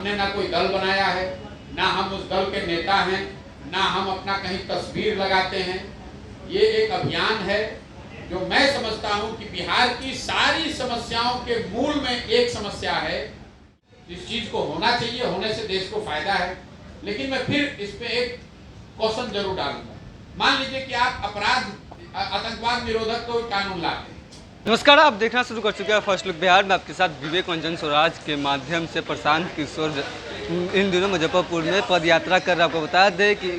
हमने ना कोई दल बनाया है, ना हम उस दल के नेता हैं, ना हम अपना कहीं तस्वीर लगाते हैं। ये एक अभियान है जो मैं समझता हूं कि बिहार की सारी समस्याओं के मूल में एक समस्या है। इस चीज को होना चाहिए, होने से देश को फायदा है। लेकिन मैं फिर इस पे एक क्वेश्चन जरूर डालूंगा। मान लीजिए कि आप आतंकवाद निरोधक कोई कानून लाते हैं। नमस्कार, आप देखना शुरू कर चुके हैं फर्स्ट लुक बिहार में। आपके साथ विवेक रंजन स्वराज के माध्यम से प्रशांत किशोर इन दिनों मुजफ्फरपुर में पद यात्रा कर रहे हैं। आपको बता दें कि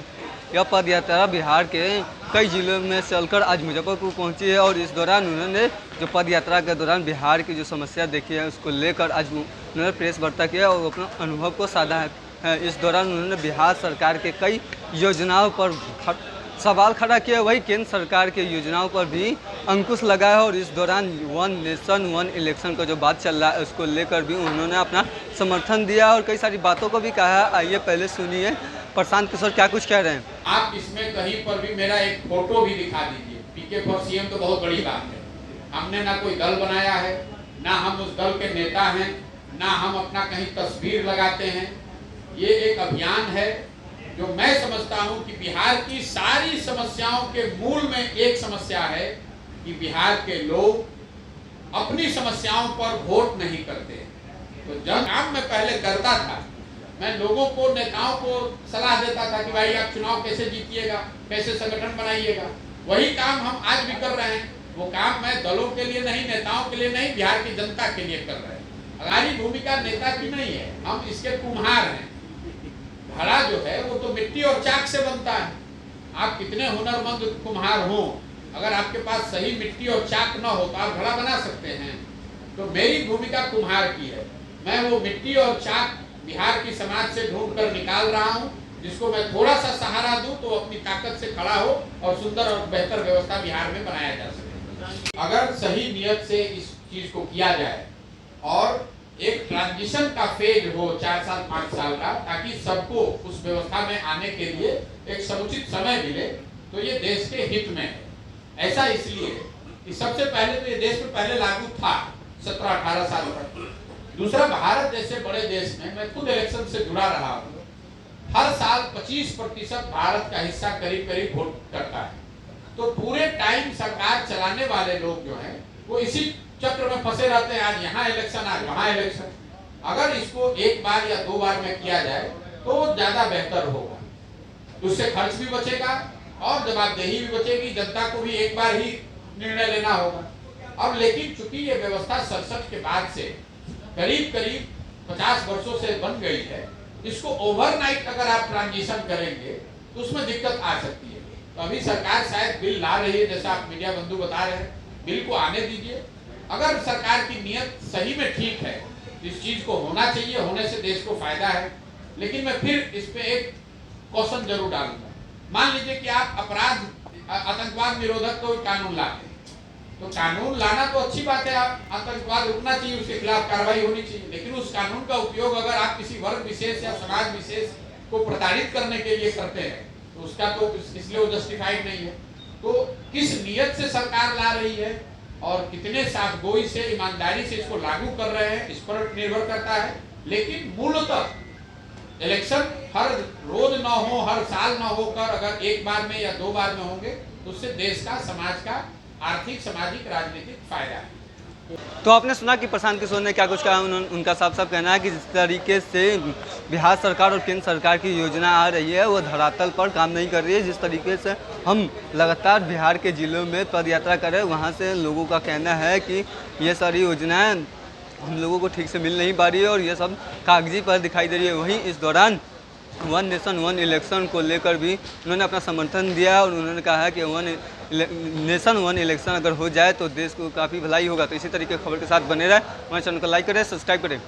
यह पद यात्रा बिहार के कई जिलों में चलकर आज मुजफ्फरपुर पहुंची है और इस दौरान उन्होंने जो पद यात्रा के दौरान बिहार की जो समस्या देखी है उसको लेकर आज उन्होंने प्रेस वार्ता किया और अपने अनुभव को साझा है। इस दौरान उन्होंने बिहार सरकार के कई योजनाओं पर सवाल खड़ा किया, वही केंद्र सरकार के योजनाओं पर भी अंकुश लगाया और इस दौरान वन नेशन वन इलेक्शन का जो बात चल रहा है उसको लेकर भी उन्होंने अपना समर्थन दिया और कई सारी बातों को भी कहा। आइए पहले सुनिए प्रशांत किशोर क्या कुछ कह रहे हैं। आप इसमें कहीं पर भी मेरा एक फोटो भी दिखा दीजिए। पीके फॉर सीएम तो बहुत बड़ी बात है। हमने ना कोई दल बनाया है, ना हम उस दल के नेता हैं, ना हम अपना कहीं तस्वीर लगाते हैं। ये एक अभियान है जो मैं समझता हूं कि बिहार की सारी समस्याओं के मूल में एक समस्या है कि बिहार के लोग अपनी समस्याओं पर वोट नहीं करते। तो जब काम मैं पहले करता था, मैं लोगों को, नेताओं को सलाह देता था कि भाई आप चुनाव कैसे जीतिएगा, कैसे संगठन बनाइएगा। वही काम हम आज भी कर रहे हैं। वो काम मैं दलों के लिए नहीं, नेताओं के लिए नहीं, बिहार की जनता के लिए कर रहे हैं। हमारी भूमिका नेता की नहीं है, हम इसके कुम्हार हैं। घड़ा जो है वो तो मिट्टी और चाक से बनता है। आप कितने हुनरमंद कुम्हार हो, अगर आपके पास सही मिट्टी और चाक न हो तो आप घड़ा बना सकते हैं। तो मेरी भूमिका कुम्हार की है। मैं वो मिट्टी और चाक बिहार की समाज से ढूंढ कर निकाल रहा हूं, जिसको मैं थोड़ा सा सहारा दूं तो अपनी ताकत से खड़ा हो और सुंदर और बेहतर व्यवस्था बिहार में बनाया जा सके। अगर सही नियत से इस चीज को किया जाए और एक ट्रांजिशन का फेज हो 4 साल 5 साल का, ताकि सबको उस व्यवस्था में आने के लिए एक समुचित समय मिले, तो ये देश के हित में है। ऐसा इसलिए कि सबसे पहले तो ये देश में पहले लागू था 17-18 साल तक। दूसरा, भारत जैसे बड़े देश में मैं खुद इलेक्शन से जुड़ा रहा हूँ। हर साल 25% भारत का हिस्सा करीब करीब वोट करता है। तो पूरे टाइम सरकार चलाने वाले लोग जो है वो इसी चक्र में फंसे रहते हैं। आज यहाँ इलेक्शन, आज वहाँ इलेक्शन। अगर इसको एक बार या 2 बार में किया जाए तो वो ज्यादा बेहतर होगा। उससे खर्च भी बचेगा और जवाबदेही भी बचेगी। जनता को भी एक बार ही निर्णय लेना होगा। अब लेकिन चूंकि ये व्यवस्था 67 के बाद से करीब करीब 50 वर्षों से बन गई है, इसको ओवरनाइट अगर आप ट्रांजिशन करेंगे तो उसमें दिक्कत आ सकती है। तो अभी सरकार शायद बिल ला रही है, जैसा आप मीडिया बंधु बता रहे हैं। बिल को आने दीजिए। अगर सरकार की नियत सही में ठीक है, इस चीज को होना चाहिए, होने से देश को फायदा है। लेकिन मैं फिर इस पे एक क्वेश्चन जरूर डालूंगा। मान लीजिए कि आप आतंकवाद निरोधक कोई कानून लाते हैं। तो कानून लाना तो अच्छी बात है, आप आतंकवाद रुकना चाहिए, उसके खिलाफ कार्रवाई होनी चाहिए। लेकिन उस कानून का उपयोग अगर आप किसी वर्ग विशेष या समाज विशेष को प्रताड़ित करने के लिए करते हैं तो उसका तो इसलिए वो जस्टिफाइड नहीं है। तो किस नियत से सरकार ला रही है और कितने साफगोई से, ईमानदारी से इसको लागू कर रहे हैं, इस पर निर्भर करता है। लेकिन मूलतः इलेक्शन हर रोज ना हो, हर साल ना होकर अगर एक बार में या 2 बार में होंगे तो उससे देश का, समाज का आर्थिक, सामाजिक, राजनीतिक फायदा है। तो आपने सुना कि प्रशांत किशोर ने क्या कुछ कहा। उनका साफ साफ कहना है कि जिस तरीके से बिहार सरकार और केंद्र सरकार की योजना आ रही है वो धरातल पर काम नहीं कर रही है। जिस तरीके से हम लगातार बिहार के जिलों में पद यात्रा कर रहे हैं, वहाँ से लोगों का कहना है कि ये सारी योजनाएं हम लोगों को ठीक से मिल नहीं पा रही है और ये सब कागजी पर दिखाई दे रही है। वहीं इस दौरान वन नेशन वन इलेक्शन को लेकर भी उन्होंने अपना समर्थन दिया और उन्होंने कहा है कि वन नेशन वन इलेक्शन अगर हो जाए तो देश को काफ़ी भलाई होगा। तो इसी तरीके की खबर के साथ बने रहे। हमारे चैनल को लाइक करें, सब्सक्राइब करें।